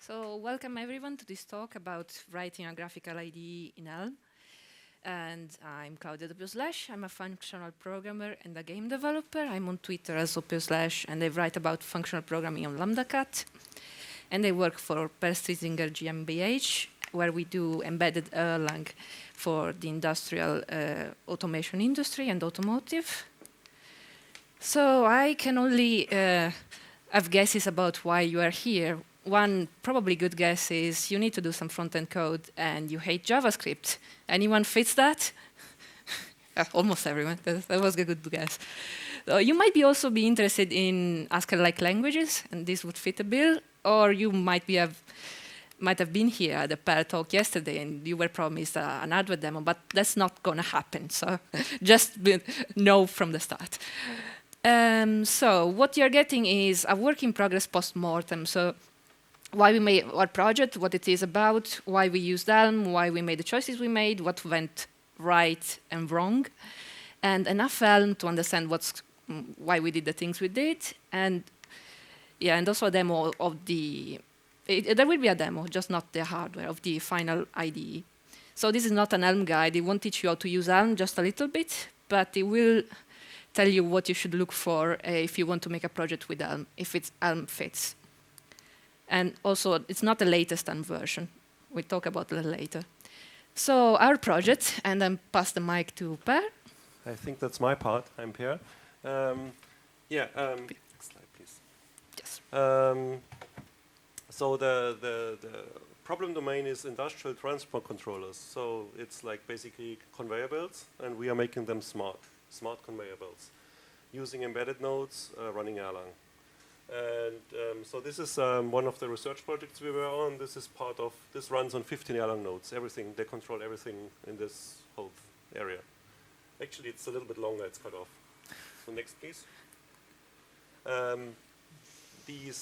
So welcome everyone to this talk about writing a graphical IDE in Elm. And I'm Claudia Doppioslash. I'm a functional programmer and a game developer. I'm on Twitter as Doppioslash, and I write about functional programming on LambdaCat. And I work for Perstrizinger GmbH, where we do embedded Erlang for the industrial automation industry and automotive. So I can only have guesses about why you are here. One probably good guess is you need to do some front-end code and you hate JavaScript. Anyone fits that? Almost everyone. That was a good guess. You might also be interested in Haskell-like languages, and this would fit a bill. Or you might have been here at the PAL talk yesterday and you were promised an hardware demo, but that's not going to happen. So just know from the start. So what you're getting is a work in progress post-mortem. So why we made our project, what it is about, why we used Elm, why we made the choices we made, what went right and wrong, and enough Elm to understand why we did the things we did, and also a demo of there will be a demo, just not the hardware, of the final IDE. So this is not an Elm guide. It won't teach you how to use Elm, just a little bit, but it will tell you what you should look for if you want to make a project with Elm, if Elm fits. And also, it's not the latest Elm version. We'll talk about it later. So our project, and then pass the mic to Per. I think that's my part. I'm Per. Next slide, please. Yes. So the problem domain is industrial transport controllers. So it's like basically conveyor belts, and we are making them smart conveyor belts, using embedded nodes running Erlang. And so this is one of the research projects we were on. This runs on 15 Erlang nodes. They control everything in this whole area. Actually, it's a little bit longer. It's cut off. So next, please.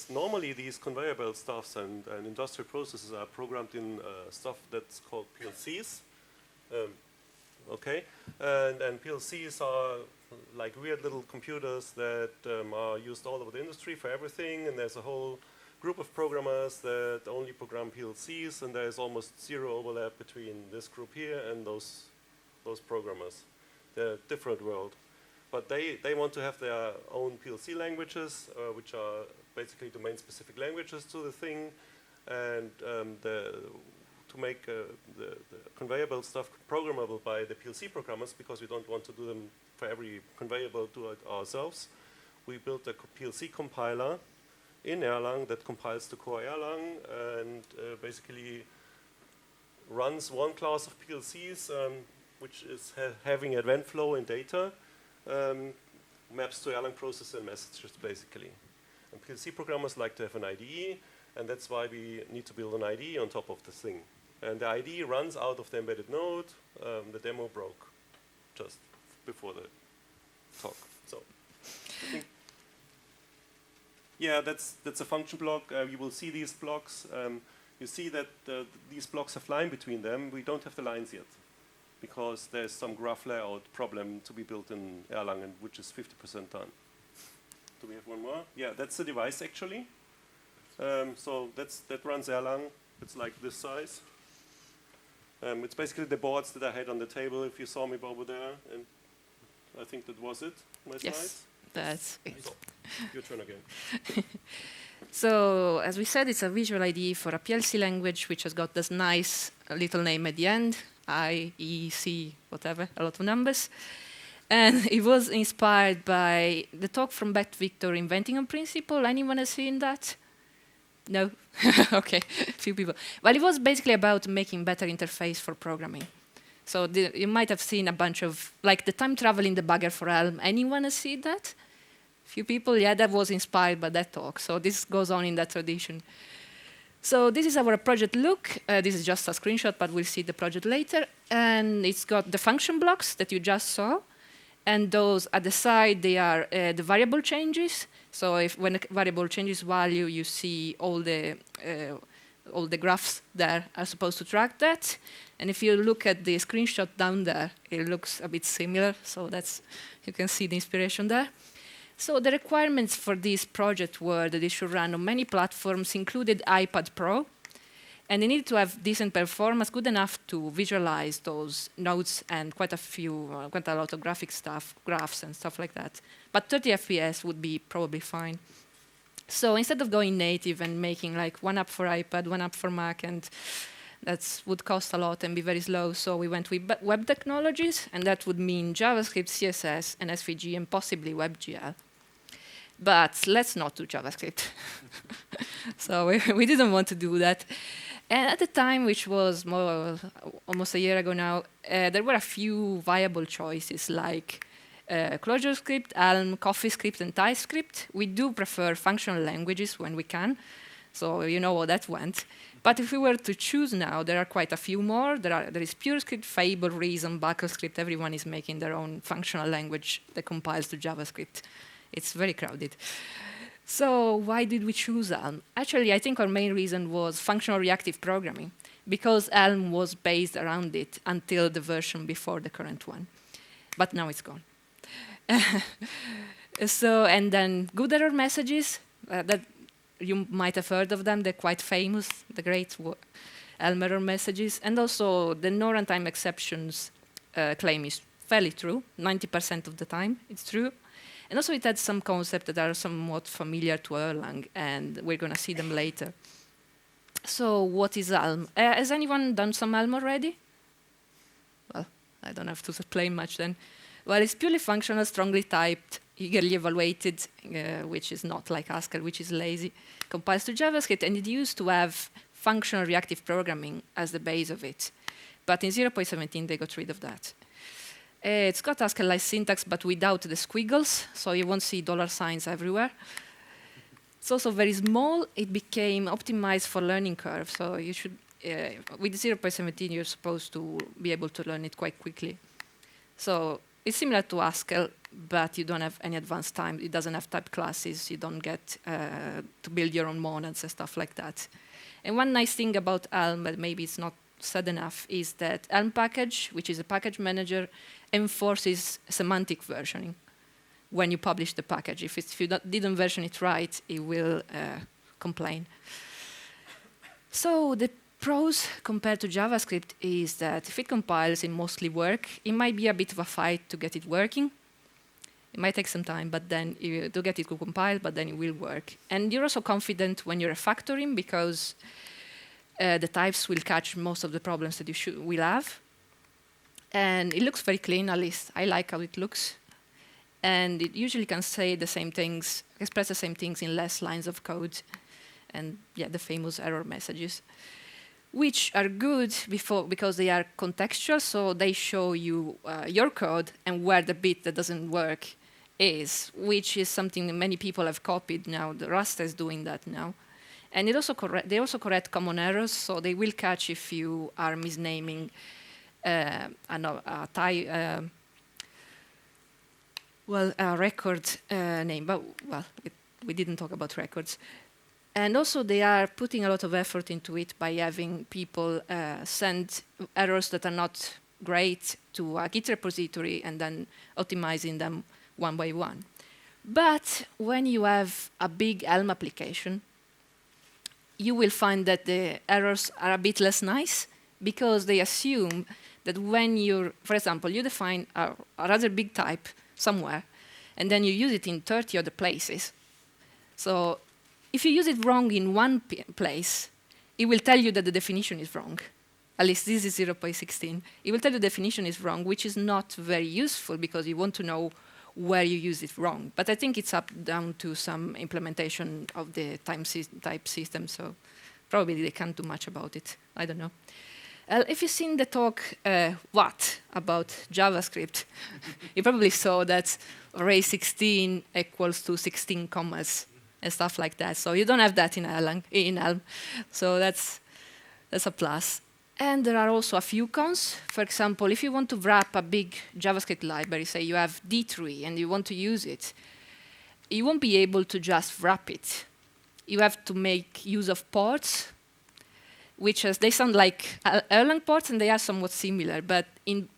Normally these conveyor belt stuffs and industrial processes are programmed in stuff that's called PLCs. Okay, and PLCs are like weird little computers that are used all over the industry for everything, and there's a whole group of programmers that only program PLCs, and there's almost zero overlap between this group here and those programmers. They're a different world. But they want to have their own PLC languages, which are basically domain-specific languages to the thing, and to make the conveyor belt stuff programmable by the PLC programmers, because we don't want to do them for every conveyor belt, do it ourselves. We built a PLC compiler in Erlang that compiles to core Erlang and basically runs one class of PLCs, which is having event flow and data, maps to Erlang process and messages, basically. And PLC programmers like to have an IDE, and that's why we need to build an IDE on top of this thing. And the IDE runs out of the embedded node. The demo broke just before the talk. So, I think, yeah, that's a function block. You will see these blocks. You see that these blocks have line between them. We don't have the lines yet, because there's some graph layout problem to be built in Erlang, and which is 50% done. Do we have one more? Yeah, that's the device actually. So that runs Erlang. It's like this size. It's basically the boards that I had on the table if you saw me over there, and I think that was it. My Yes, slides? that's it. So, your turn again. So, as we said, it's a visual IDE for a PLC language, which has got this nice little name at the end, I, E, C, whatever, a lot of numbers. And it was inspired by the talk from Beth Victor, Inventing on Principle. Anyone has seen that? No? Okay, few people. Well, it was basically about making better interface for programming. So you might have seen a bunch of, like the time traveling debugger for Elm. Anyone has seen that? Few people? Yeah, that was inspired by that talk. So this goes on in that tradition. So this is our project look. This is just a screenshot, but we'll see the project later. And it's got the function blocks that you just saw. And those at the side, they are the variable changes. So when a variable changes value, you see all the graphs there are supposed to track that. And if you look at the screenshot down there, it looks a bit similar. So you can see the inspiration there. So the requirements for this project were that it should run on many platforms, included iPad Pro, and they needed to have decent performance, good enough to visualize those nodes and quite a lot of graphic stuff, graphs and stuff like that. But 30 FPS would be probably fine. So instead of going native and making like one app for iPad, one app for Mac, and that would cost a lot and be very slow, so we went with web technologies, and that would mean JavaScript, CSS, and SVG, and possibly WebGL. But let's not do JavaScript. So we didn't want to do that. And at the time, which was almost a year ago now, there were a few viable choices like ClojureScript, Elm, CoffeeScript, and TypeScript. We do prefer functional languages when we can, so you know how that went. But if we were to choose now, there are quite a few more. There is PureScript, Fable, Reason, BuckleScript. Everyone is making their own functional language that compiles to JavaScript. It's very crowded. So why did we choose Elm? Actually, I think our main reason was functional reactive programming, because Elm was based around it until the version before the current one. But now it's gone. So, and then good error messages, that you might have heard of them. They're quite famous, the great Elm error messages. And also the no runtime exceptions claim is fairly true. 90% of the time it's true. And also it had some concepts that are somewhat familiar to Erlang, and we're going to see them later. So what is Elm? Has anyone done some Elm already? Well, I don't have to explain much then. Well, it's purely functional, strongly typed, eagerly evaluated, which is not like Haskell, which is lazy, compiles to JavaScript, and it used to have functional reactive programming as the base of it. But in 0.17, they got rid of that. It's got Haskell-like syntax, but without the squiggles, so you won't see dollar signs everywhere. It's also very small. It became optimized for learning curve, so you should, with 0.17, you're supposed to be able to learn it quite quickly. So it's similar to Haskell, but you don't have any advanced time. It doesn't have type classes. You don't get to build your own monads and stuff like that. And one nice thing about Elm, but maybe it's not said enough, is that Elm package, which is a package manager, enforces semantic versioning when you publish the package. If you didn't version it right, it will complain. So the pros compared to JavaScript is that if it compiles, it mostly works. It might be a bit of a fight to get it working. It might take some time, but then you do get it to compile, but then it will work. And you're also confident when you're refactoring, because the types will catch most of the problems that you will have. And it looks very clean, at least I like how it looks. And it usually can say the same things, express the same things in less lines of code. And yeah, the famous error messages, which are good because they are contextual, so they show you your code and where the bit that doesn't work is, which is something that many people have copied now. The Rust is doing that now. And it also they also correct common errors, so they will catch if you are misnaming a record name, but well, we didn't talk about records. And also they are putting a lot of effort into it by having people send errors that are not great to a Git repository and then optimizing them one by one. But when you have a big Elm application, you will find that the errors are a bit less nice, because they assume that when for example, you define a rather big type somewhere, and then you use it in 30 other places. So if you use it wrong in one place, it will tell you that the definition is wrong. At least this is 0.16. It will tell you the definition is wrong, which is not very useful, because you want to know where you use it wrong. But I think it's down to some implementation of the type system, so probably they can't do much about it. I don't know. If you've seen the talk, what, about JavaScript, you probably saw that array 16 equals to 16 commas and stuff like that. So you don't have that in Elm. So that's a plus. And there are also a few cons. For example, if you want to wrap a big JavaScript library, say you have D3 and you want to use it, you won't be able to just wrap it. You have to make use of ports. they sound like Erlang ports, and they are somewhat similar, but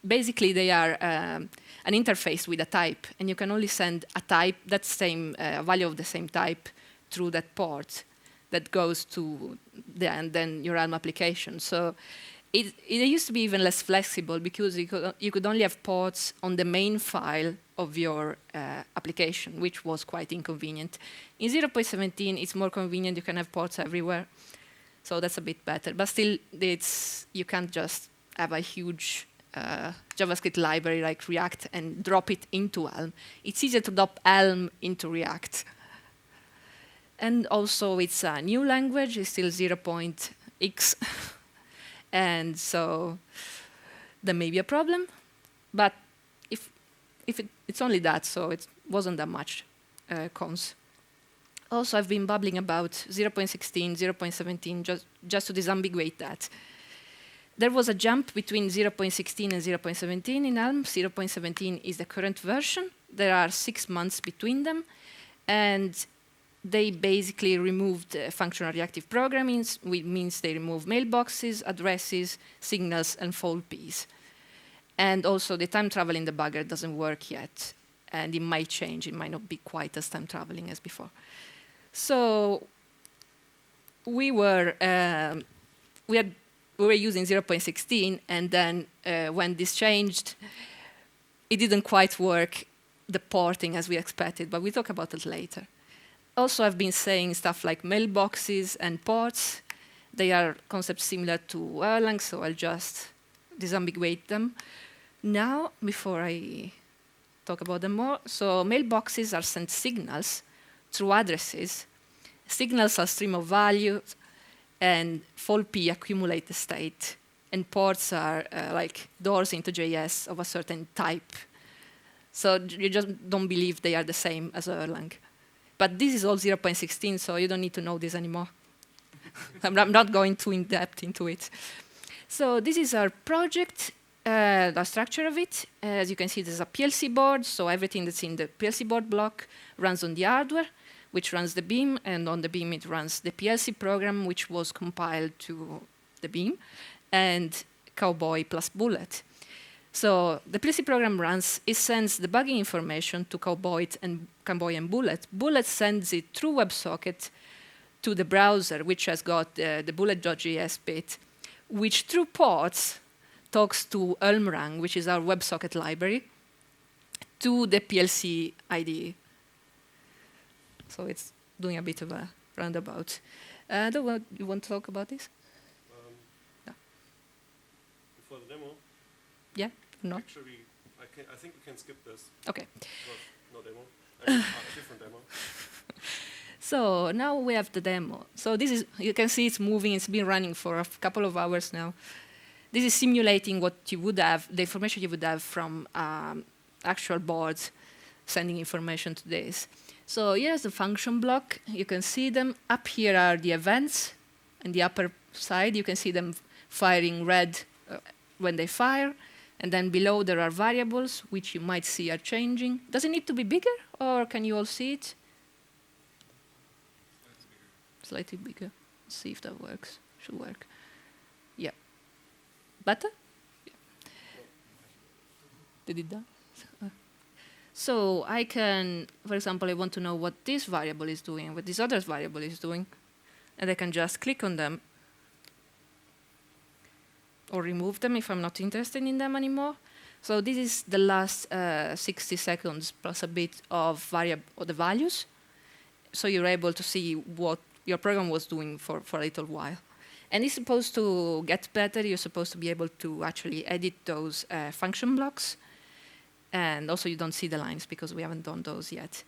basically they are an interface with a type, and you can only send a type, that same value of the same type, through that port that goes to and then your Elm application. So it used to be even less flexible because you could only have ports on the main file of your application, which was quite inconvenient. In 0.17, it's more convenient. You can have ports everywhere. So that's a bit better. But still, you can't just have a huge JavaScript library like React and drop it into Elm. It's easier to drop Elm into React. And also, it's a new language. It's still 0.x. And so there may be a problem. But it's only that, so it wasn't that much cons. Also, I've been babbling about 0.16, 0.17, just to disambiguate that. There was a jump between 0.16 and 0.17 in Elm. 0.17 is the current version. There are 6 months between them. And they basically removed functional reactive programming, which means they remove mailboxes, addresses, signals, and FOLPs. And also, the time traveling debugger doesn't work yet. And it might change. It might not be quite as time traveling as before. So we were using 0.16, and then when this changed, it didn't quite work, the porting as we expected, but we'll talk about it later. Also, I've been saying stuff like mailboxes and ports. They are concepts similar to Erlang, so I'll just disambiguate them now before I talk about them more. So mailboxes are sent signals through addresses. Signals are stream of values, and FOLP accumulate the state. And ports are like doors into JS of a certain type. So you just don't believe they are the same as Erlang. But this is all 0.16, so you don't need to know this anymore. I'm not going too in-depth into it. So this is our project, the structure of it. As you can see, there's a PLC board, so everything that's in the PLC board block runs on the hardware, which runs the beam, and on the beam it runs the PLC program, which was compiled to the beam, and Cowboy plus Bullet. So the PLC program runs, it sends debugging information to Cowboy and Bullet. Bullet sends it through WebSocket to the browser, which has got the bullet.js bit, which through ports talks to Elmrang, which is our WebSocket library, to the PLC IDE. So it's doing a bit of a roundabout. You want to talk about this? No. Before the demo? Yeah, no. Actually, I think we can skip this. Okay. No demo. A different demo. So now we have the demo. So this is, you can see it's moving. It's been running for a couple of hours now. This is simulating what you would have, the information you would have from actual boards sending information to this. So here's the function block. You can see them. Up here are the events. In the upper side, you can see them firing red when they fire. And then below there are variables, which you might see are changing. Does it need to be bigger, or can you all see it? Slightly bigger. Let's see if that works. Should work. Yeah. Better? Yeah. Did it done? So I can, for example, I want to know what this variable is doing, what this other variable is doing, and I can just click on them or remove them if I'm not interested in them anymore. So this is the last 60 seconds plus a bit of the values. So you're able to see what your program was doing for a little while. And it's supposed to get better. You're supposed to be able to actually edit those function blocks. And also you don't see the lines because we haven't done those yet.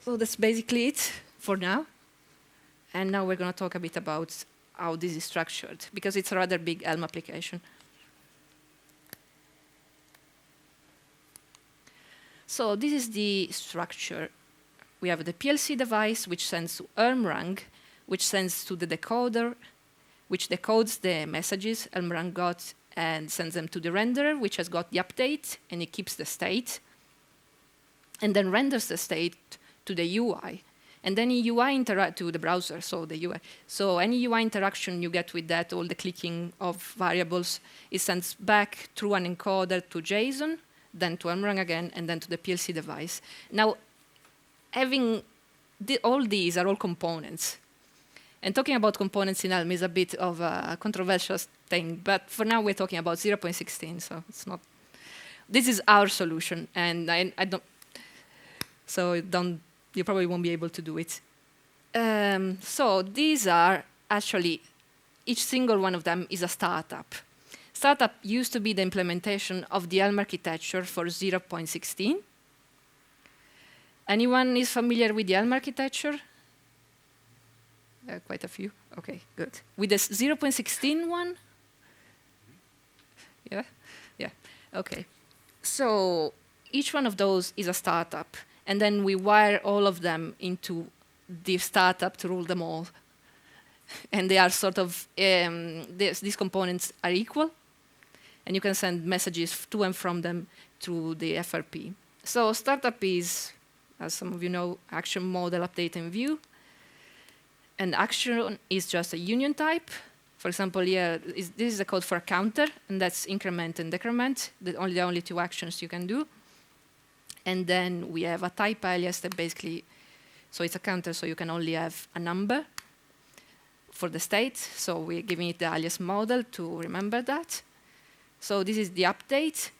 So that's basically it for now. And now we're going to talk a bit about how this is structured, because it's a rather big Elm application. So this is the structure. We have the PLC device, which sends to Elmrang, which sends to the decoder, which decodes the messages Elmrang got and sends them to the renderer, which has got the update, and it keeps the state, and then renders the state to the UI. And any UI interact to the browser, so the UI. So any UI interaction you get with that, all the clicking of variables, is sent back through an encoder to JSON, then to Elmrang again, and then to the PLC device. Now, having all these are all components. And talking about components in Elm is a bit of a controversial thing, but for now we're talking about 0.16, so it's not. This is our solution, and I don't. So you probably won't be able to do it. So these are actually, each single one of them is a startup. Startup used to be the implementation of the Elm architecture for 0.16. Anyone is familiar with the Elm architecture? Quite a few. Okay, good. With the 0.16 one? Yeah? Yeah, okay. So each one of those is a startup. And then we wire all of them into the startup to rule them all. And they are sort of, these components are equal. And you can send messages to and from them through the FRP. So startup is, as some of you know, action model update and view. And action is just a union type. For example, here, this is the code for a counter, and that's increment and decrement, the only two actions you can do. And then we have a type alias that basically, so it's a counter, so you can only have a number for the state. So we're giving it the alias model to remember that. So this is the update.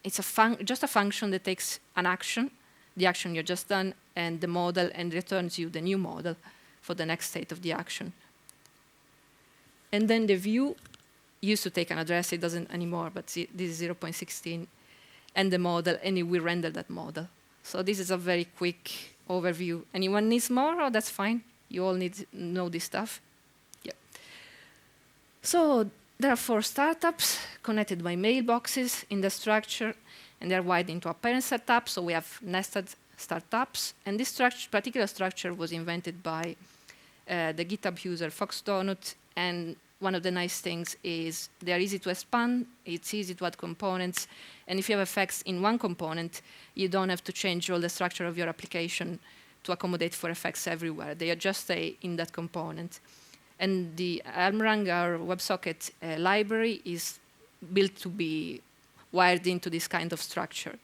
It's just a function that takes an action, the action you just done, and the model, and returns you the new model for the next state of the action. And then the view used to take an address, it doesn't anymore, but this is 0.16, and the model, and it will render that model. So this is a very quick overview. Anyone needs more, or that's fine? You all need to know this stuff? Yeah. So there are 4 startups connected by mailboxes in the structure, and they're wired into a parent setup, so we have nested startups. And this particular structure was invented by the GitHub user Fox Donut, and one of the nice things is they're easy to expand, it's easy to add components, and if you have effects in one component, you don't have to change all the structure of your application to accommodate for effects everywhere. They just stay in that component. And the Elmrang, our WebSocket library, is built to be wired into this kind of structure.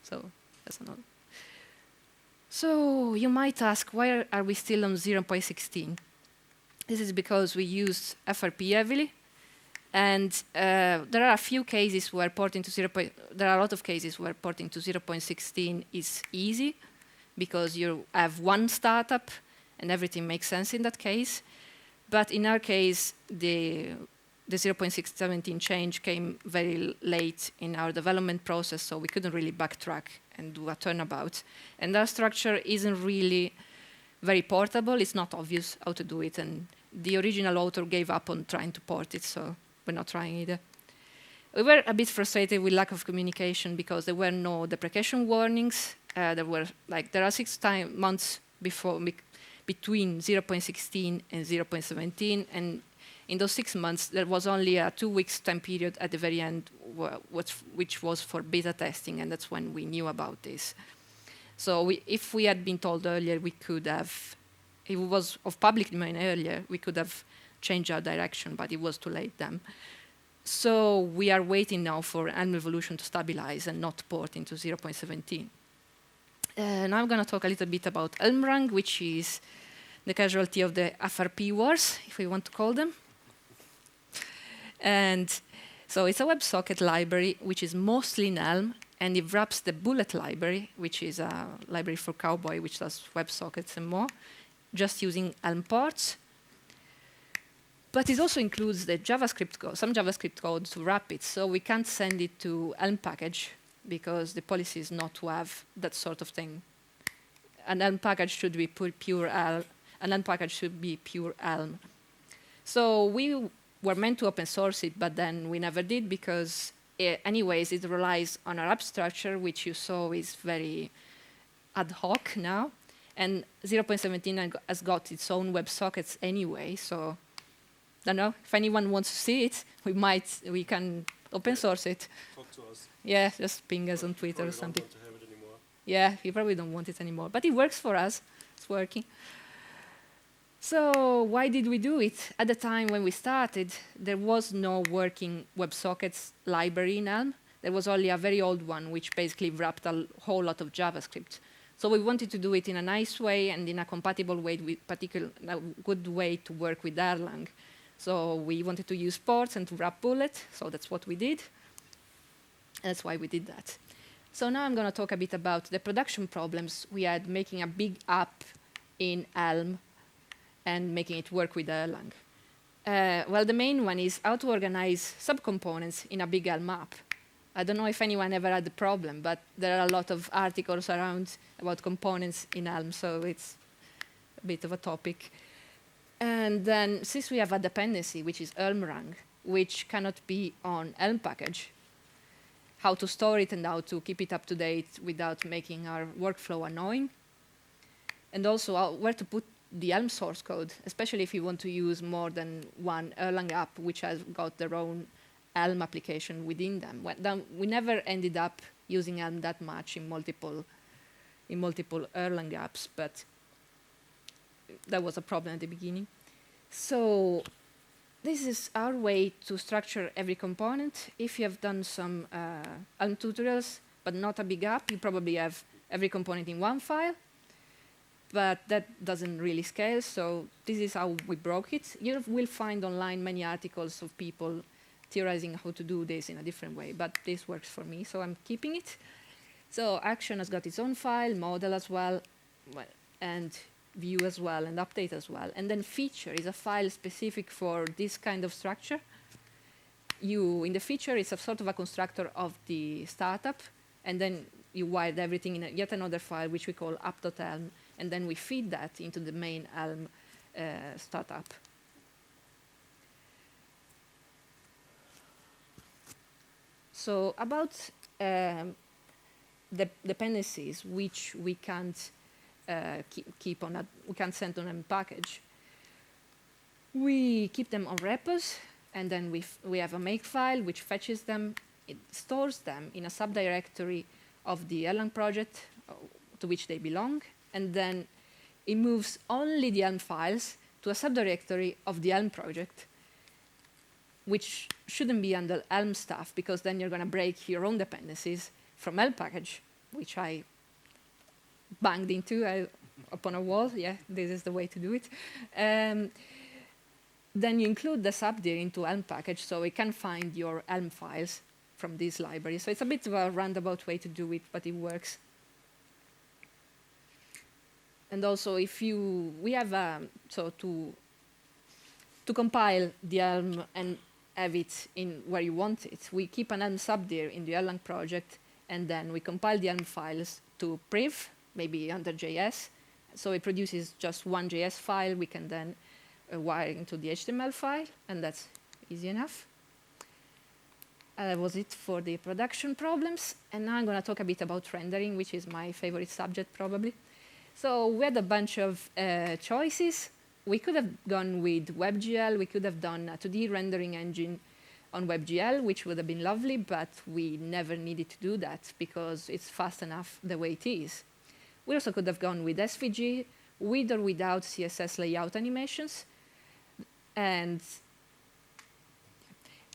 So that's another. So you might ask, why are we still on 0.16? This is because we use FRP heavily, and there are a few cases where porting to there are a lot of cases where porting to 0.16 is easy, because you have one startup, and everything makes sense in that case. But in our case, the 0.617 change came very late in our development process, so we couldn't really backtrack and do a turnabout. And our structure isn't really very portable. It's not obvious how to do it, and the original author gave up on trying to port it, so we're not trying either. We were a bit frustrated with lack of communication because there were no deprecation warnings. There are 6 months between 0.16 and 0.17, and in those 6 months, there was only a 2 weeks time period at the very end, which was for beta testing, and that's when we knew about this. So if we had been told earlier, we could have, if it was of public domain earlier, we could have changed our direction, but it was too late then. So we are waiting now for Elm evolution to stabilize and not port into 0.17. Now I'm going to talk a little bit about Elmrang, which is the casualty of the FRP wars, if we want to call them. And so it's a WebSocket library, which is mostly in Elm, and it wraps the Bullet library, which is a library for Cowboy, which does WebSockets and more, just using Elm ports. But it also includes the JavaScript code, some JavaScript code to wrap it, so we can't send it to Elm package because the policy is not to have that sort of thing. An Elm package should be pure Elm. An Elm package should be pure Elm. So we were meant to open source it, but then we never did because, anyways, it relies on our app structure, which you saw is very ad hoc now. And 0.17 has got its own WebSockets anyway, so I don't know. If anyone wants to see it, we can open source it. Talk to us. Yeah, just ping us on Twitter or something. Don't want to have it anymore. Yeah, you probably don't want it anymore, but it works for us. It's working. So why did we do it? At the time when we started, there was no working WebSockets library in Elm. There was only a very old one, which basically wrapped a whole lot of JavaScript. So we wanted to do it in a nice way and in a compatible way, with a good way to work with Erlang. So we wanted to use ports and to wrap bullet, so that's what we did. That's why we did that. So now I'm going to talk a bit about the production problems we had making a big app in Elm and making it work with Erlang. Well, the main one is how to organize subcomponents in a big Elm app. I don't know if anyone ever had the problem, but there are a lot of articles around about components in Elm, so it's a bit of a topic. And then, since we have a dependency, which is Elmrang, which cannot be on Elm package, how to store it and how to keep it up to date without making our workflow annoying. And also where to put the Elm source code, especially if you want to use more than one Erlang app which has got their own Elm application within them. We never ended up using Elm that much in multiple Erlang apps, but that was a problem at the beginning. So this is our way to structure every component. If you have done some Elm tutorials, but not a big app, you probably have every component in one file, but that doesn't really scale, so this is how we broke it. You will find online many articles of people theorizing how to do this in a different way, but this works for me, so I'm keeping it. So action has got its own file, model as well, and view as well, and update as well. And then feature is a file specific for this kind of structure. In the feature, it's a sort of a constructor of the startup, and then you wired everything in yet another file, which we call app.elm, and then we feed that into the main Elm startup. So about the dependencies, which we can't keep on we can't send on a package. We keep them on repos, and then we have a makefile which fetches them. It stores them in a subdirectory of the Erlang project to which they belong, and then it moves only the Elm files to a subdirectory of the Elm project, which shouldn't be under Elm stuff, because then you're going to break your own dependencies from Elm package, which I banged into upon a wall. Yeah, this is the way to do it. Then you include the subdir into Elm package, so it can find your Elm files from this library. So it's a bit of a roundabout way to do it, but it works. And also, we have to compile the Elm and have it in where you want it, we keep an Elm subdir in the Erlang project, and then we compile the Elm files to priv, maybe under JS. So it produces just one JS file. We can then wire into the HTML file, and that's easy enough. That was it for the production problems. And now I'm going to talk a bit about rendering, which is my favorite subject, probably. So we had a bunch of choices. We could have gone with WebGL. We could have done a 2D rendering engine on WebGL, which would have been lovely, but we never needed to do that because it's fast enough the way it is. We also could have gone with SVG, with or without CSS layout animations, and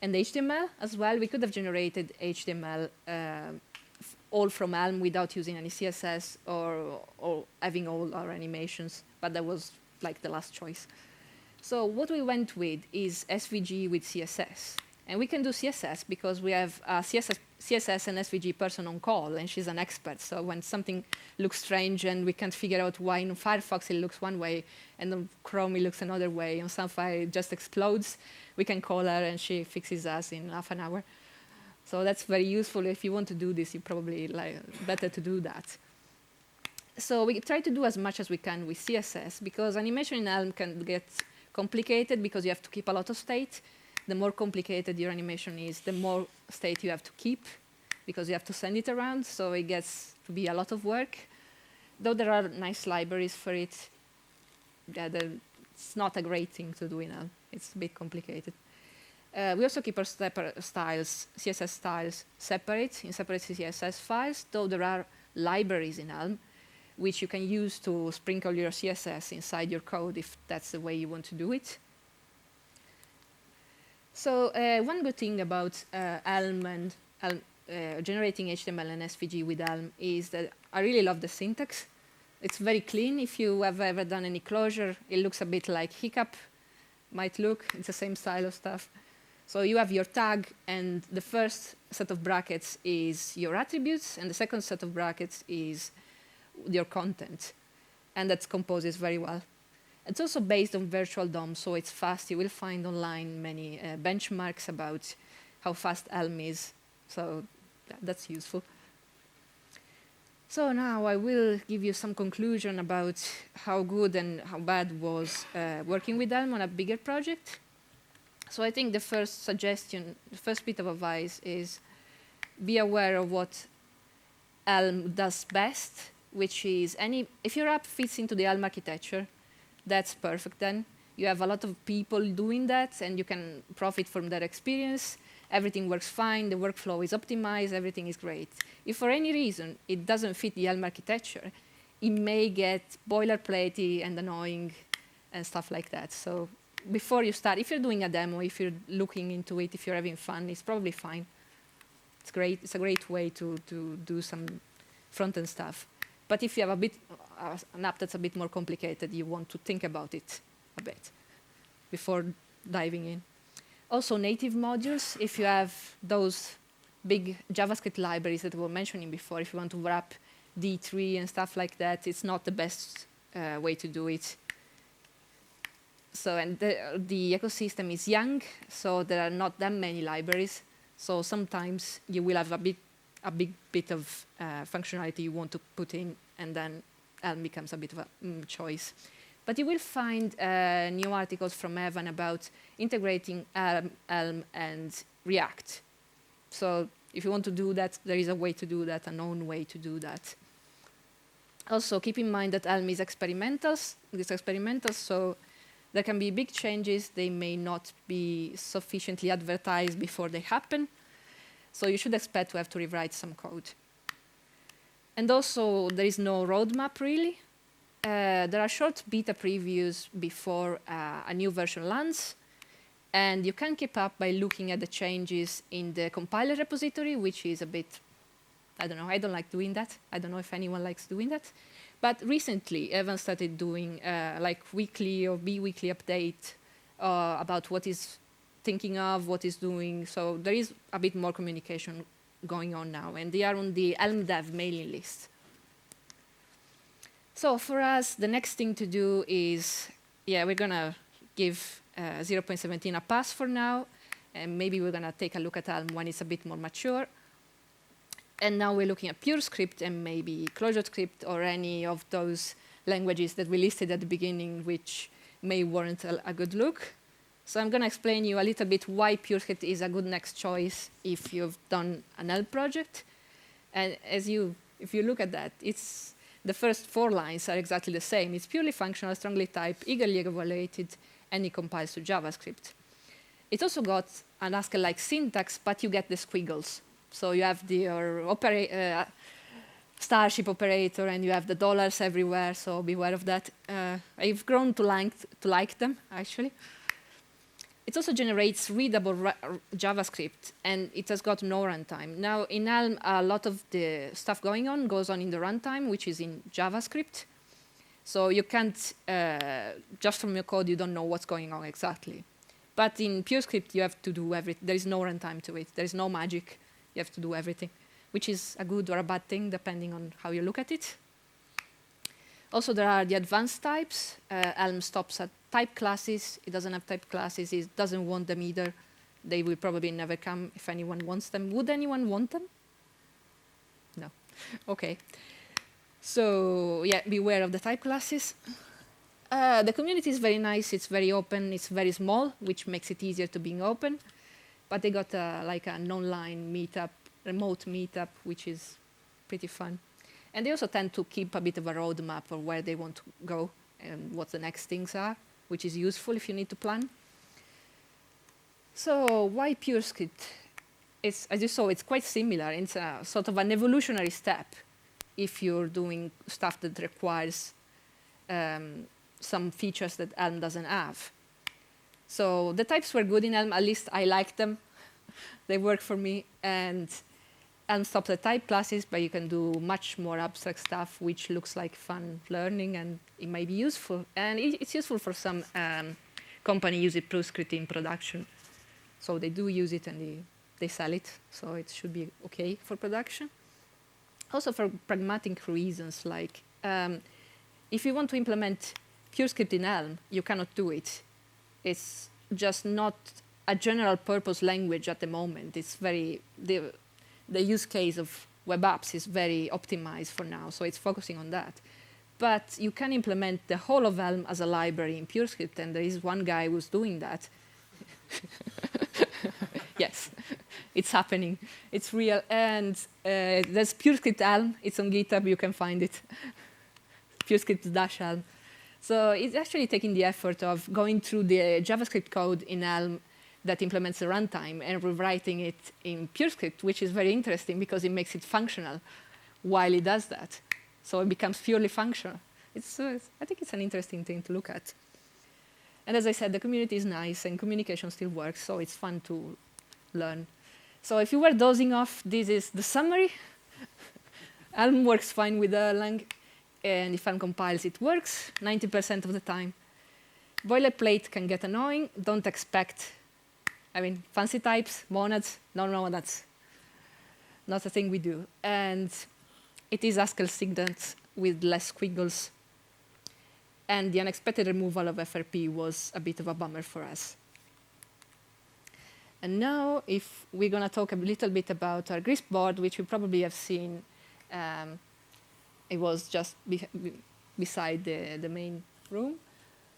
HTML as well. We could have generated HTML all from Elm without using any CSS or having all our animations, but that was like the last choice. So what we went with is SVG with CSS. And we can do CSS because we have a CSS and SVG person on call, and she's an expert. So when something looks strange and we can't figure out why in Firefox it looks one way and on Chrome it looks another way, on Safari it just explodes, we can call her and she fixes us in half an hour. So that's very useful. If you want to do this, you probably better to do that. So we try to do as much as we can with CSS, because animation in Elm can get complicated because you have to keep a lot of state. The more complicated your animation is, the more state you have to keep, because you have to send it around, so it gets to be a lot of work. Though there are nice libraries for it, it's not a great thing to do in Elm. It's a bit complicated. We also keep our CSS styles separate in separate CSS files, though there are libraries in Elm, which you can use to sprinkle your CSS inside your code if that's the way you want to do it. So one good thing about Elm and generating HTML and SVG with Elm is that I really love the syntax. It's very clean. If you have ever done any closure, it looks a bit like Hiccup might look. It's the same style of stuff. So you have your tag, and the first set of brackets is your attributes, and the second set of brackets is your content. And that composes very well. It's also based on virtual DOM, so it's fast. You will find online many benchmarks about how fast Elm is. So that's useful. So now I will give you some conclusion about how good and how bad was working with Elm on a bigger project. So I think the first suggestion, the first bit of advice is be aware of what Elm does best, which is if your app fits into the Elm architecture, that's perfect then. You have a lot of people doing that, and you can profit from their experience. Everything works fine, the workflow is optimized, everything is great. If for any reason it doesn't fit the Elm architecture, it may get boilerplatey and annoying and stuff like that. So before you start, if you're doing a demo, if you're looking into it, if you're having fun, it's probably fine. It's great. It's a great way to do some front-end stuff. But if you have an app that's a bit more complicated, you want to think about it a bit before diving in. Also, native modules, if you have those big JavaScript libraries that we were mentioning before, if you want to wrap D3 and stuff like that, it's not the best way to do it. So, and the ecosystem is young, so there are not that many libraries. So sometimes you will have a big bit of functionality you want to put in, and then Elm becomes a bit of a choice. But you will find new articles from Evan about integrating Elm and React. So if you want to do that, there is a way to do that, a known way to do that. Also, keep in mind that Elm is experimental, so there can be big changes. They may not be sufficiently advertised before they happen. So you should expect to have to rewrite some code. And also, there is no roadmap, really. There are short beta previews before a new version lands. And you can keep up by looking at the changes in the compiler repository, which is a bit, I don't know, I don't like doing that. I don't know if anyone likes doing that. But recently, Evan started doing like weekly or bi-weekly update about what he's thinking of, what he's doing. So there is a bit more communication going on now. And they are on the Elm Dev mailing list. So for us, the next thing to do is, we're going to give 0.17 a pass for now. And maybe we're going to take a look at Elm when it's a bit more mature. And now we're looking at PureScript and maybe ClojureScript or any of those languages that we listed at the beginning, which may warrant a good look. So I'm going to explain you a little bit why PureScript is a good next choice if you've done an Elm project. And if you look at that, the first 4 lines are exactly the same. It's purely functional, strongly typed, eagerly evaluated, and it compiles to JavaScript. It's also got an Haskell-like syntax, but you get the squiggles. So you have your starship operator, and you have the dollars everywhere, so beware of that. I've grown to like them, actually. It also generates readable JavaScript, and it has got no runtime. Now, in Elm, a lot of the stuff goes on in the runtime, which is in JavaScript. So you can't, just from your code, you don't know what's going on exactly. But in PureScript, you have to do everything. There is no runtime to it. There is no magic. You have to do everything, which is a good or a bad thing, depending on how you look at it. Also, there are the advanced types. Elm stops at type classes. It doesn't have type classes. It doesn't want them either. They will probably never come if anyone wants them. Would anyone want them? No. OK. So beware of the type classes. The community is very nice. It's very open. It's very small, which makes it easier to being open. But they got like an online meetup, remote meetup, which is pretty fun. And they also tend to keep a bit of a roadmap of where they want to go and what the next things are, which is useful if you need to plan. So why PureScript? As you saw, it's quite similar. It's a sort of an evolutionary step. if you're doing stuff that requires some features that Elm doesn't have. So the types were good in Elm, at least I liked them. They work for me. And Elm stops at type classes, but you can do much more abstract stuff, which looks like fun learning, and it might be useful. And it's useful for some company use it ProScript in production. So they do use it and they sell it, so it should be okay for production. Also for pragmatic reasons, like if you want to implement PureScript in Elm, you cannot do it. It's just not a general purpose language at the moment. It's very, the use case of web apps is very optimized for now, so it's focusing on that. But you can implement the whole of Elm as a library in PureScript, and there is one guy who's doing that. Yes, it's happening. It's real. And there's PureScript Elm. It's on GitHub. You can find it. PureScript-Elm. So it's actually taking the effort of going through the JavaScript code in Elm that implements the runtime and rewriting it in PureScript, which is very interesting because it makes it functional while it does that. So it becomes purely functional. I think it's an interesting thing to look at. And as I said, the community is nice and communication still works, so it's fun to learn. So if you were dozing off, this is the summary. Elm works fine with Erlang, and if Elm compiles, it works 90% of the time. Boilerplate can get annoying. Don't expect, fancy types, monads, no, that's not a thing we do. And it is Haskell signet with less squiggles. And the unexpected removal of FRP was a bit of a bummer for us. And now, if we're going to talk a little bit about our Grisp board, which you probably have seen, it was just beside the main room.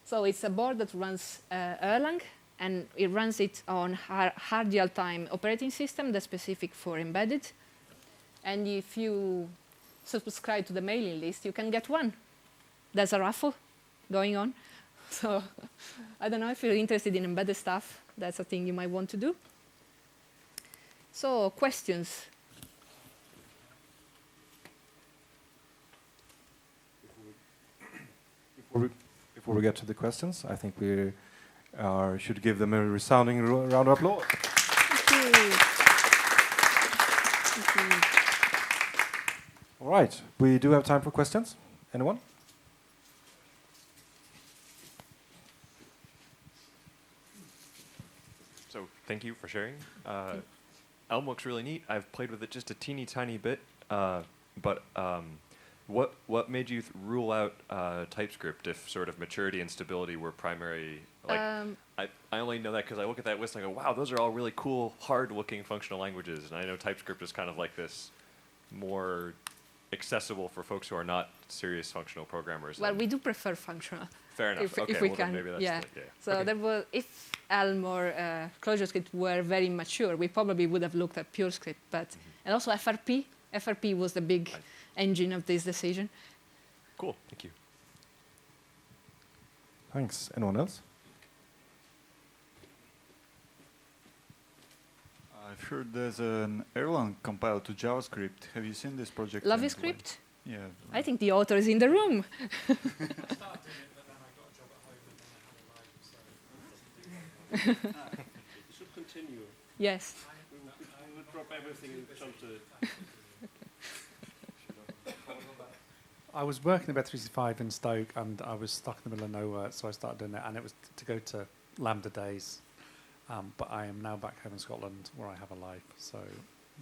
So it's a board that runs Erlang, and it runs it on hard real-time operating system that's specific for embedded. And if you subscribe to the mailing list, you can get one. There's a raffle going on. So I don't know if you're interested in embedded stuff. That's a thing you might want to do. So questions? Before we get to the questions, I think we should give them a resounding round of applause. Thank you. Thank you. All right, we do have time for questions. Anyone? So thank you for sharing. Elm looks really neat. I've played with it just a teeny tiny bit, but what made you rule out TypeScript if sort of maturity and stability were primary? Like, I only know that because I look at that list and I go, wow, those are all really cool, hard-looking functional languages. And I know TypeScript is kind of like this more accessible for folks who are not serious functional programmers. Well, we do prefer functional. Fair enough. If we can. Maybe that's yeah. yeah. So okay. there was, if Elm or ClojureScript were very mature, we probably would have looked at PureScript. But and also FRP. FRP was the big engine of this decision. Cool. Thank you. Thanks. Anyone else? I've heard there's an Erlang compiled to JavaScript. Have you seen this project? LoveScript? Yeah. I think the author is in the room. I started doing it, but then I got a job at home, and then I had a life, so. You should continue. Yes. We would drop everything and jump to it. I was working at Bet365 in Stoke, and I was stuck in the middle of nowhere, so I started doing it, and it was to go to Lambda days. But I am now back home in Scotland, where I have a life, so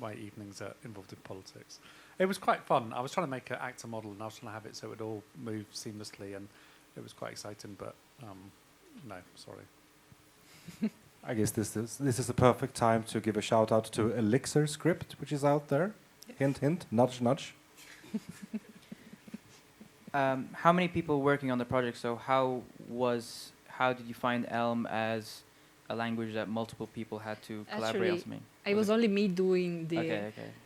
my evenings are involved in politics. It was quite fun. I was trying to make an actor model, and I was trying to have it so it would all move seamlessly, and it was quite exciting, but no, sorry. I guess this is the perfect time to give a shout out to Elixir Script, which is out there. Hint, hint, nudge, nudge. How many people working on the project? So how did you find Elm as a language that multiple people had to collaborate on? Actually, it was only me doing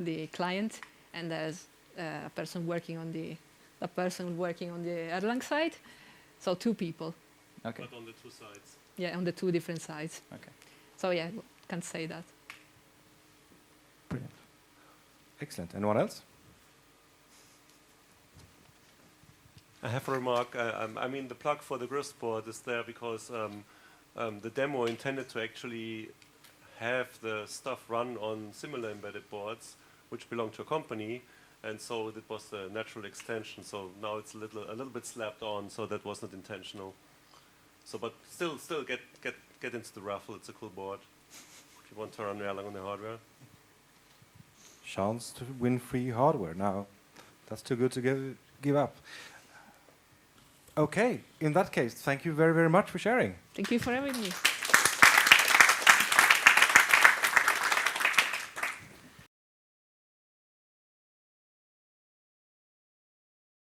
the client, and there's a person working on the Erlang side, so 2 people. Okay. But on the 2 sides. Yeah, on the 2 different sides. Okay. So yeah, can't say that. Brilliant. Excellent. Anyone else? I have a remark. I mean, the plug for the Grist board is there because the demo intended to actually have the stuff run on similar embedded boards, which belong to a company, and so it was the natural extension. So now it's a little bit slapped on. So that was not intentional. So, but still get into the Raffle. It's a cool board if you want to run Erlang on the hardware. Chance to win free hardware now. That's too good to give up. Okay, in that case, thank you very, very much for sharing. Thank you for having me.